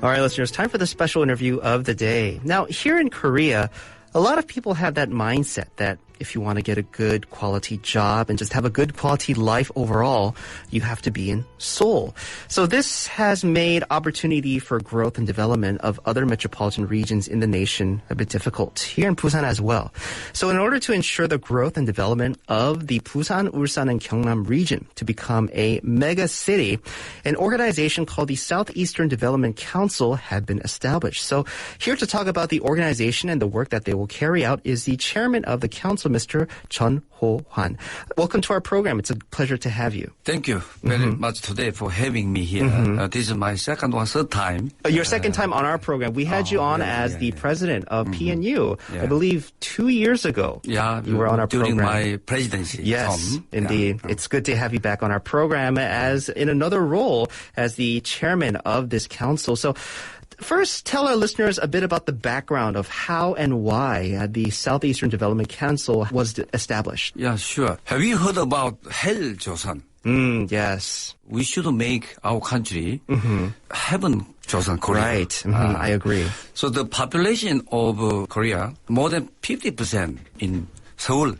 All right, listeners, time for the special interview of the day. Now, here in Korea, a lot of people have that mindset that if you want to get a good quality job and just have a good quality life overall, you have to be in Seoul. So this has made opportunity for growth and development of other metropolitan regions in the nation a bit difficult, here in Busan as well. So in order to ensure the growth and development of the Busan, Ulsan, and Gyeongnam region to become a mega city, an organization called the Southeastern Development Council had been established. So here to talk about the organization and the work that they will carry out is the chairman of the council, Mr. Chun Ho-hwan. Welcome to our program. It's a pleasure to have you. Thank you very much today for having me here. This is my third time. Your second time on our program. We had you on as the president of PNU, I believe 2 years ago. Yeah, you were on our during program. my presidency. Yes, indeed. Yeah. It's good to have you back on our program as in another role as the chairman of this council. So first, tell our listeners a bit about the background of how and why the Southeastern Development Council was established. Yeah, sure. Have you heard about Hell Joseon? Yes. We should make our country Heaven Joseon, Korea. Right. I agree. So the population of Korea, more than 50% in Seoul,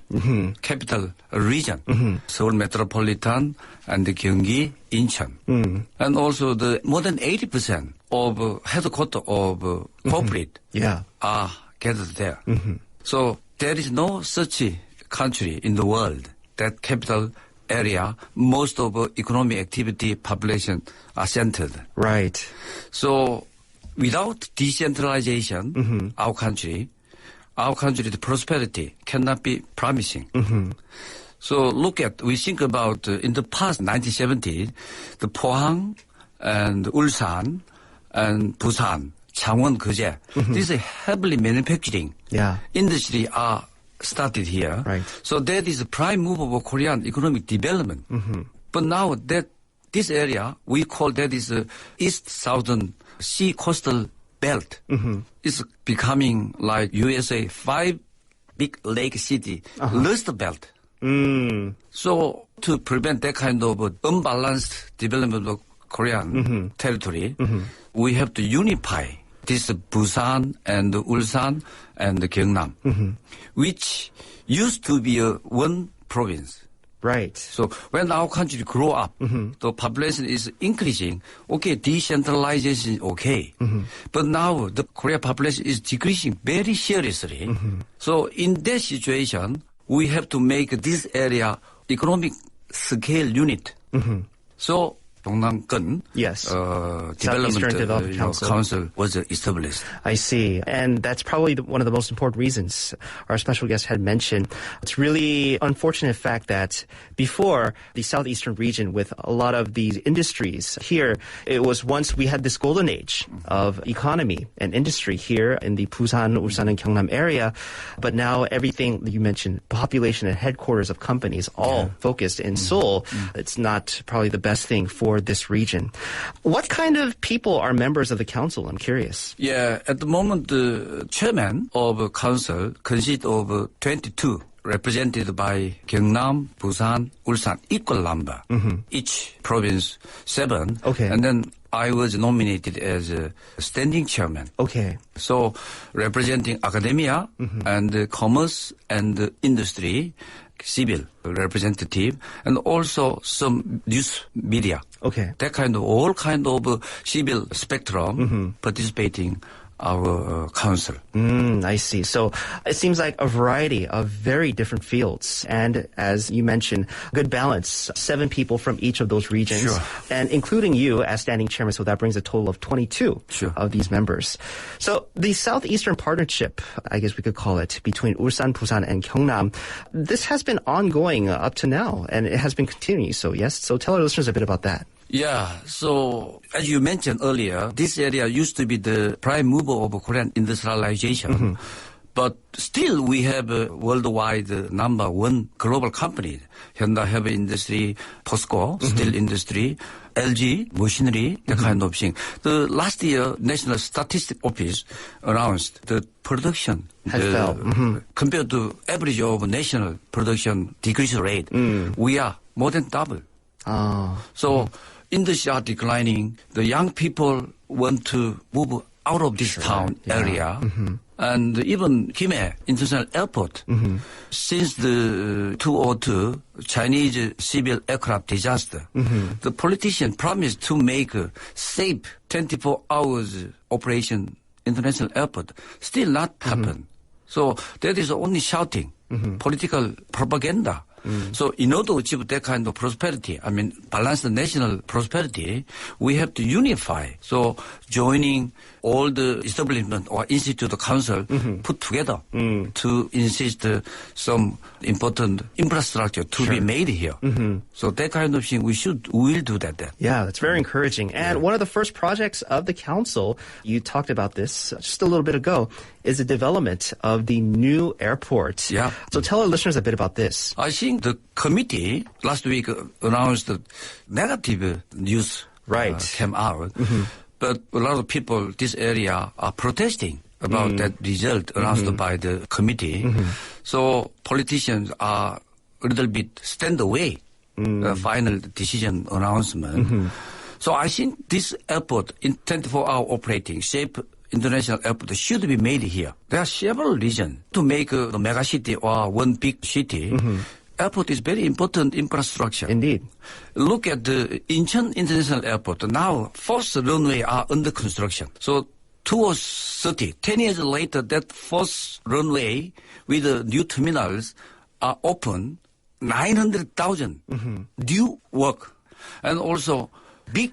capital region, Seoul metropolitan, and the Gyeonggi, Incheon. And also the more than 80% of headquarters of corporate are gathered there. So there is no such country in the world that capital area, most of economic activity, population are centered. Right. So without decentralization, our country, the prosperity cannot be promising. So we think about in the past 1970s, the Pohang and Ulsan and Busan, Changwon, Geje, these are heavily manufacturing industry are started here. Right. So that is the prime move of Korean economic development. But now that this area, we call that is East Southern Sea Coastal Belt. It's becoming like USA 5 big lake city, Rust Belt. So to prevent that kind of unbalanced development of Korean territory, we have to unify this Busan and Ulsan and Gyeongnam, which used to be one province. Right. So when our country grow up, the population is increasing. Okay, decentralization is okay. But now the Korea population is decreasing very seriously. So in that situation, we have to make this area economic scale unit. So Dongnam-gun Development Council was established. I see. And that's probably one of the most important reasons our special guest had mentioned. It's really unfortunate fact that before the southeastern region with a lot of these industries here, it was once we had this golden age of economy and industry here in the Busan, Ulsan, and Gyeongnam area. But now everything you mentioned, population and headquarters of companies all focused in Seoul. It's not probably the best thing for this region. What kind of people are members of the council? I'm curious. Yeah, at the moment, the chairman of the council consists of 22, represented by Gyeongnam, Busan, Ulsan, equal number. Each province 7. Okay. And then I was nominated as a standing chairman. Okay. So representing academia and commerce and industry, civil representative, and also some news media. Okay. That kind of, all kind of civil spectrum participating our council. I see. So it seems like a variety of very different fields. And as you mentioned, good balance, 7 people from each of those regions. Sure. And including you as standing chairman. So that brings a total of 22 of these members. So the Southeastern Partnership, I guess we could call it, between Ulsan, Busan, and Gyeongnam, this has been ongoing up to now, and it has been continuing. So yes, so tell our listeners a bit about that. Yeah, so as you mentioned earlier, this area used to be the prime mover of Korean industrialization. But still we have a worldwide number 1 global company. Hyundai Heavy Industry, POSCO, Steel Industry, LG, Machinery, that kind of thing. The last year, National Statistics Office announced the production has fell. Compared to average of national production decrease rate, we are more than double. So industry are declining. The young people want to move out of this town area. And even Gyeonggi International Airport, since the 2002 Chinese civil aircraft disaster, the politician promised to make a safe 24 hours operation international airport. Still not happen. So that is only shouting, political propaganda. So in order to achieve that kind of prosperity, I mean, balanced national prosperity, we have to unify. So joining all the establishment or institute or council put together to insist some important infrastructure to be made here. So that kind of thing, we'll do that then. Yeah, that's very encouraging. And one of the first projects of the council, you talked about this just a little bit ago, is the development of the new airport. Yeah. So tell our listeners a bit about this. I think the committee last week announced that negative news came out. But a lot of people this area are protesting about that result announced by the committee. So politicians are a little bit stand away the final decision announcement. So I think this airport in 24-hour operating safe international airport should be made here. There are several reasons to make the megacity or one big city. Airport is very important infrastructure. Indeed. Look at the Incheon International Airport. Now, first runway are under construction. So 2030, 10 years later, that first runway with the new terminals are open, 900,000 new work. And also big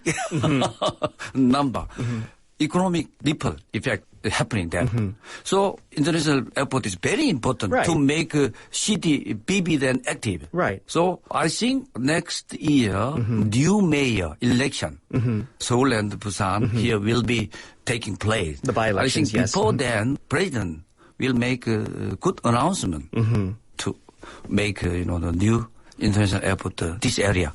number. Economic ripple effect happening there. So international airport is very important to make city vivid and active. Right. So I think next year, new mayor election, Seoul and Busan here will be taking place. The by-elections, I think before then, president will make a good announcement to make the new international airport this area.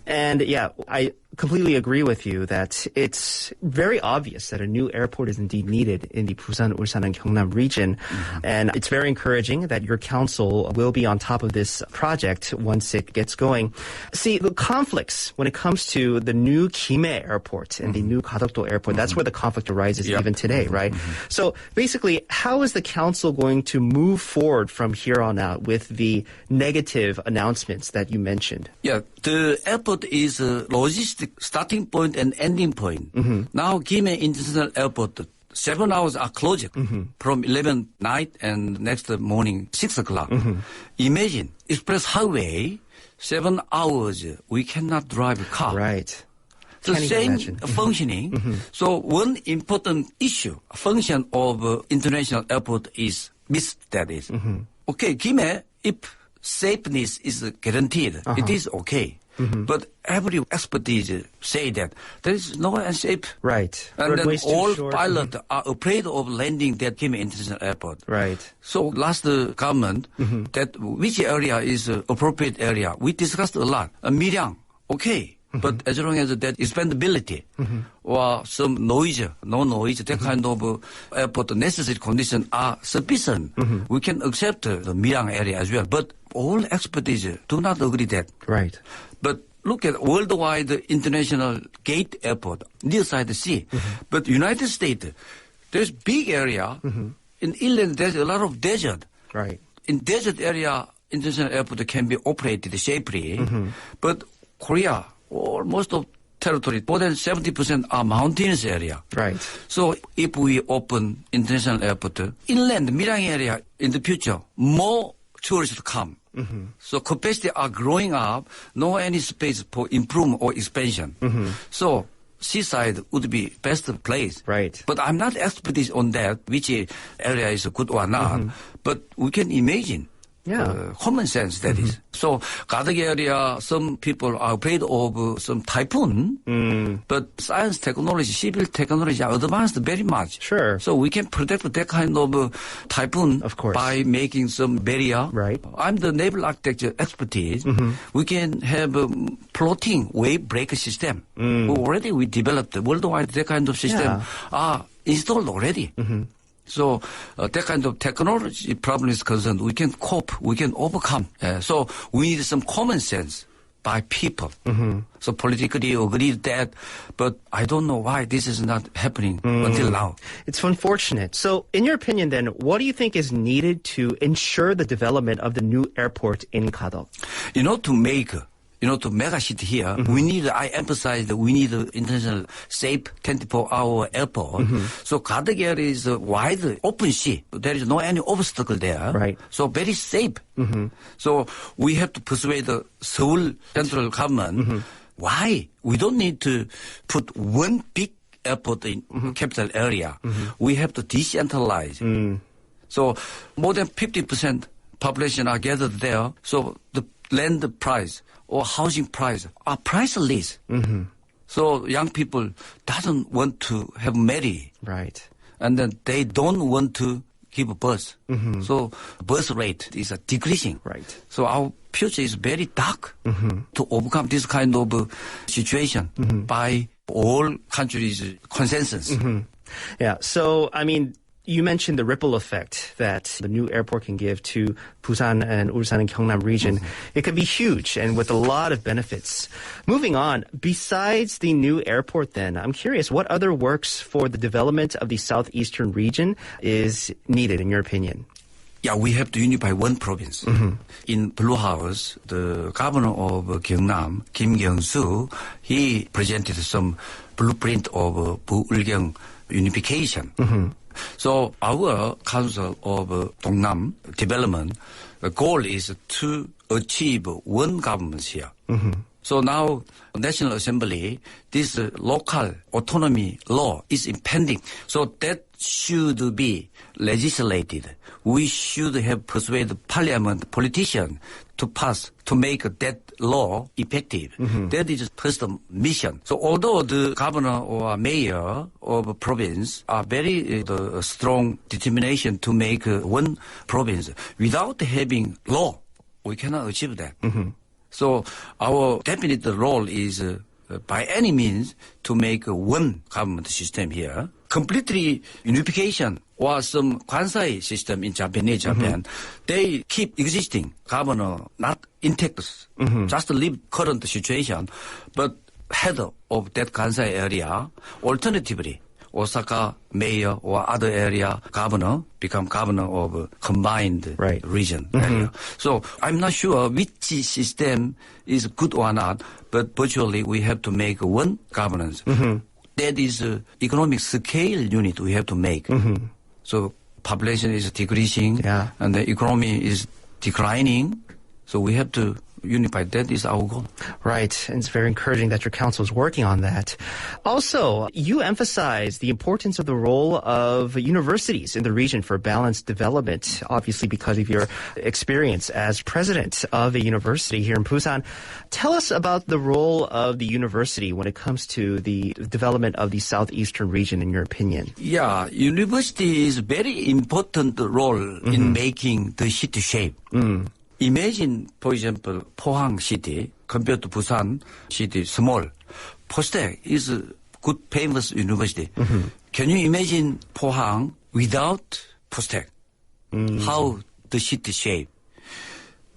And yeah, I completely agree with you that it's very obvious that a new airport is indeed needed in the Busan, Ulsan, and Gyeongnam region. And it's very encouraging that your council will be on top of this project once it gets going. See, the conflicts when it comes to the new Gyeonggi airport and the new Gadokdo airport, that's where the conflict arises even today, right? So basically, how is the council going to move forward from here on out with the negative announcements that you mentioned? Yeah, the airport is a logistic starting point and ending point. Now, Gyeonggi International Airport, 7 hours are closed from 11 night and next morning 6 o'clock. Imagine express highway, 7 hours we cannot drive a car. Right. The same functioning. So one important issue, function of international airport is missed. That is okay. Gyeonggi, if safeness is guaranteed, it is okay. But every expertise say that there is no unsafe. Right. And then all pilots are afraid of landing at Gyeonggi International Airport. Right. So last government, that which area is appropriate area, we discussed a lot. Miryang, okay. But as long as that expandability or some noise, no noise, that kind of airport necessary conditions are sufficient, we can accept the Miryang area as well. But all expertise do not agree that. Right. But look at worldwide international gate airport near side the sea. But United States, there's big area. In inland, there's a lot of desert. Right. In desert area, international airport can be operated safely. But Korea, most of territory, more than 70% are mountainous area. Right. So if we open international airport, inland, Miryang area in the future, more tourists come. So capacity are growing up, no any space for improvement or expansion. So seaside would be best place. Right. But I'm not expert on that, which area is good or not. But we can imagine. Common sense, that is. So, Gadok area, some people are afraid of some typhoon, but science, technology, civil technology are advanced very much. Sure. So we can protect that kind of typhoon by making some barrier. Right. I'm the naval architecture expertise. We can have a floating wave breaker system. Already we developed worldwide that kind of system are installed already. So that kind of technology problem is concerned, we can cope, we can overcome. So we need some common sense by people. So politically agreed that, but I don't know why this is not happening until now. It's unfortunate. So in your opinion then, what do you think is needed to ensure the development of the new airport in Gadok? To Mega시티 here, I emphasize that we need an international safe 24-hour airport. So Gadok area is a wide open sea. There is no any obstacle there. Right. So very safe. So we have to persuade the Seoul central government why we don't need to put one big airport in capital area. We have to decentralize. So more than 50% population are gathered there. So the land price or housing price are priceless. So young people doesn't want to have marry. Right. And then they don't want to give birth. So birth rate is decreasing. Right. So our future is very dark to overcome this kind of situation by all countries' consensus. Yeah. So, I mean, you mentioned the ripple effect that the new airport can give to Busan and Ulsan and Gyeongnam region. It could be huge and with a lot of benefits. Moving on, besides the new airport then, I'm curious, what other works for the development of the Southeastern region is needed in your opinion? Yeah, we have to unify one province. In Blue House, the governor of Gyeongnam, Kim Kyung-soo, he presented some blueprint of Buulgyeong unification. So our Council of Dongnam Development, the goal is to achieve one government here. So now, National Assembly, this local autonomy law is impending. So that should be legislated. We should have persuaded parliament politicians to pass, to make that law effective. That is first mission. So although the governor or mayor of a province are very strong determination to make one province, without having law, we cannot achieve that. So our definite role is by any means to make one government system here. Completely unification or some Kwansai system in Japan, they keep existing. Governor not intact, just leave current situation, but head of that Kansai area, alternatively, Osaka mayor or other area governor become governor of a combined region area. So I'm not sure which system is good or not, but virtually we have to make one governance. That is economic scale unit we have to make. So population is decreasing and the economy is declining. So we have to unify. That is our goal. Right. And it's very encouraging that your council is working on that. Also, you emphasize the importance of the role of universities in the region for balanced development, obviously because of your experience as president of a university here in Busan. Tell us about the role of the university when it comes to the development of the Southeastern region, in your opinion. Yeah, university is very important role in making the city shape. Imagine, for example, Pohang city compared to Busan city, small. Postec is a good, famous university. Can you imagine Pohang without Postec? How the city shape?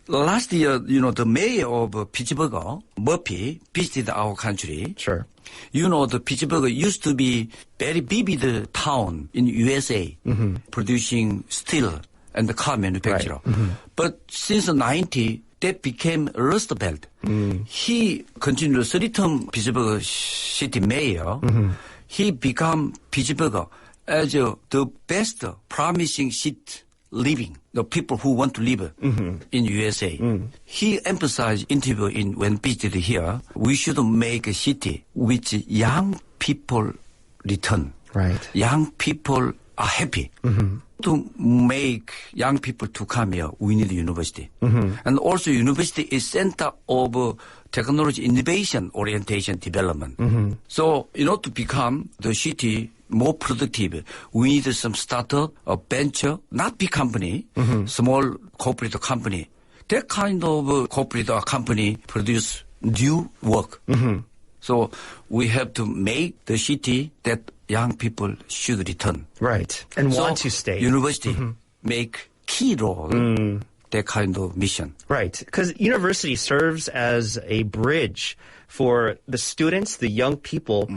Last year, the mayor of Pittsburgh, Murphy, visited our country. Sure. The Pittsburgh used to be very vivid town in USA, producing steel and the car manufacturer. But since the 90s, that became Rust Belt. He continued 3-term Pittsburgh city mayor. He became Pittsburgh as the best promising city living, the people who want to live in USA. He emphasized interview when visited here, we should make a city which young people return. Right. Young people are happy. To make young people to come here, we need university. And also university is center of technology innovation orientation development. So in order to become the city more productive, we need some startup, a venture, not big company, small corporate company. That kind of corporate company produce new work. So we have to make the city that young people should return. Right. And want to stay. University make key role that kind of mission. Right, because university serves as a bridge for the students, the young people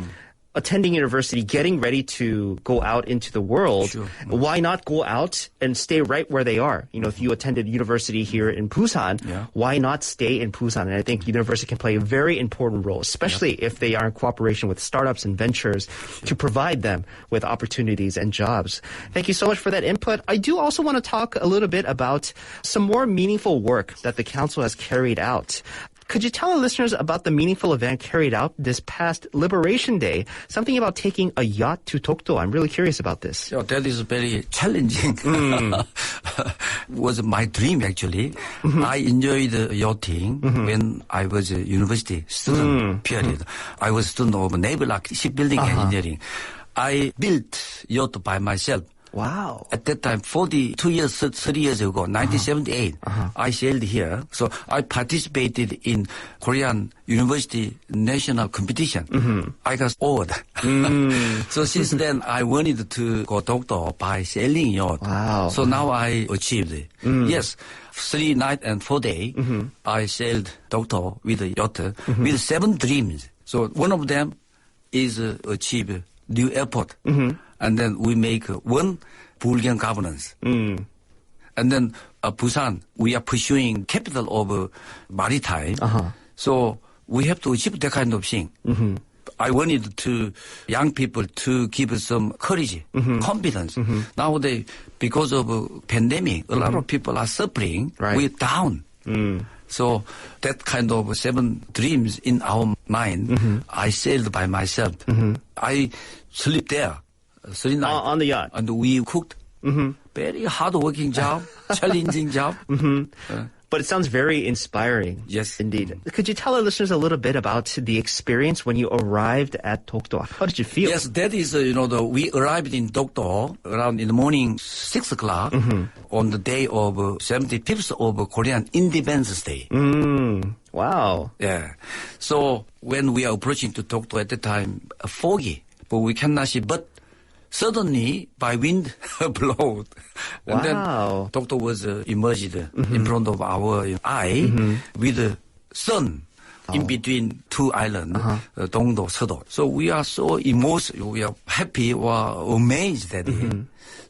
attending university, getting ready to go out into the world. Sure. Why not go out and stay right where they are? You know, if you attended university here in Busan, why not stay in Busan? And I think university can play a very important role, especially if they are in cooperation with startups and ventures to provide them with opportunities and jobs. Thank you so much for that input. I do also want to talk a little bit about some more meaningful work that the council has carried out. Could you tell our listeners about the meaningful event carried out this past Liberation Day? Something about taking a yacht to Dokdo. I'm really curious about this. Yeah, that is very challenging. Was my dream, actually. I enjoyed yachting when I was a university student, period. I was a student of naval shipbuilding engineering. I built yacht by myself. Wow. At that time, 30 years ago, 1978, I sailed here. So I participated in Korean University National Competition. I got award. So since then, I wanted to go Dokdo by sailing yacht. Wow. So now I achieved it. Yes, 3 nights and 4 days, I sailed Dokdo with a yacht with 7 dreams. So one of them is achieve new airport. And then we make one Bulgarian governance. And then Busan, we are pursuing capital of maritime. So we have to achieve that kind of thing. I wanted to young people to give some courage, confidence. Nowadays, because of pandemic, a lot of people are suffering. Right. We're down. So that kind of 7 dreams in our mind, I sailed by myself. I sleep there. 3 nights. On the yacht. And we cooked. Very hard-working job, challenging job. But it sounds very inspiring. Yes. Indeed. Could you tell our listeners a little bit about the experience when you arrived at Dokdo? How did you feel? Yes, that is, we arrived in Dokdo around in the morning, 6 o'clock, on the day of 75th of Korean Independence Day. Wow. Yeah. So when we are approaching to Dokdo at the time, foggy, but we cannot see, but suddenly, by wind blowed. And then Dokdo was emerged in front of our eye with the sun in between 2 islands, Dongdo, Seodo. So we are so emotional, we are happy or amazed that day.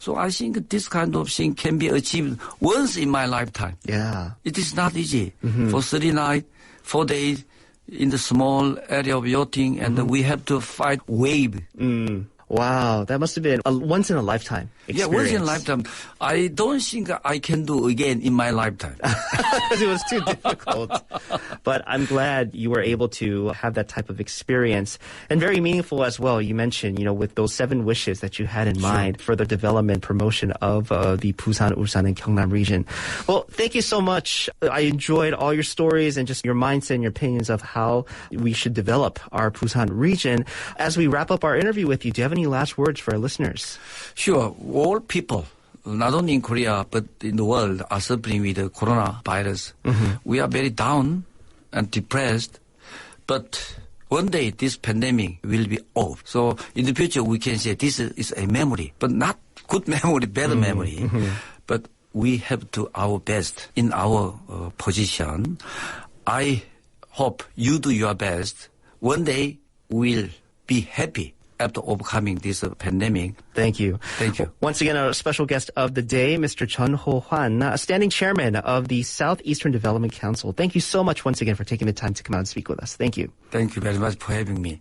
So I think this kind of thing can be achieved once in my lifetime. Yeah. It is not easy. For 3 nights, 4 days in the small area of yachting, and we have to fight wave. Wow, that must have been a once-in-a-lifetime experience. Yeah, once in a lifetime. I don't think I can do again in my lifetime. Because it was too difficult. But I'm glad you were able to have that type of experience. And very meaningful as well, you mentioned, with those 7 wishes that you had in mind for the development, promotion of the Busan, Ulsan, and Gyeongnam region. Well, thank you so much. I enjoyed all your stories and just your mindset and your opinions of how we should develop our Busan region. As we wrap up our interview with you, do you have any last words for our listeners? Sure. All people, not only in Korea, but in the world, are suffering with the coronavirus. We are very down and depressed, but one day this pandemic will be over. So in the future, we can say this is a memory, but not good memory, bad memory. But we have to our best in our position. I hope you do your best. One day we'll be happy after overcoming this pandemic. Thank you. Thank you. Once again, our special guest of the day, Mr. Chun Ho-hwan, standing chairman of the Southeastern Development Council. Thank you so much once again for taking the time to come out and speak with us. Thank you. Thank you very much for having me.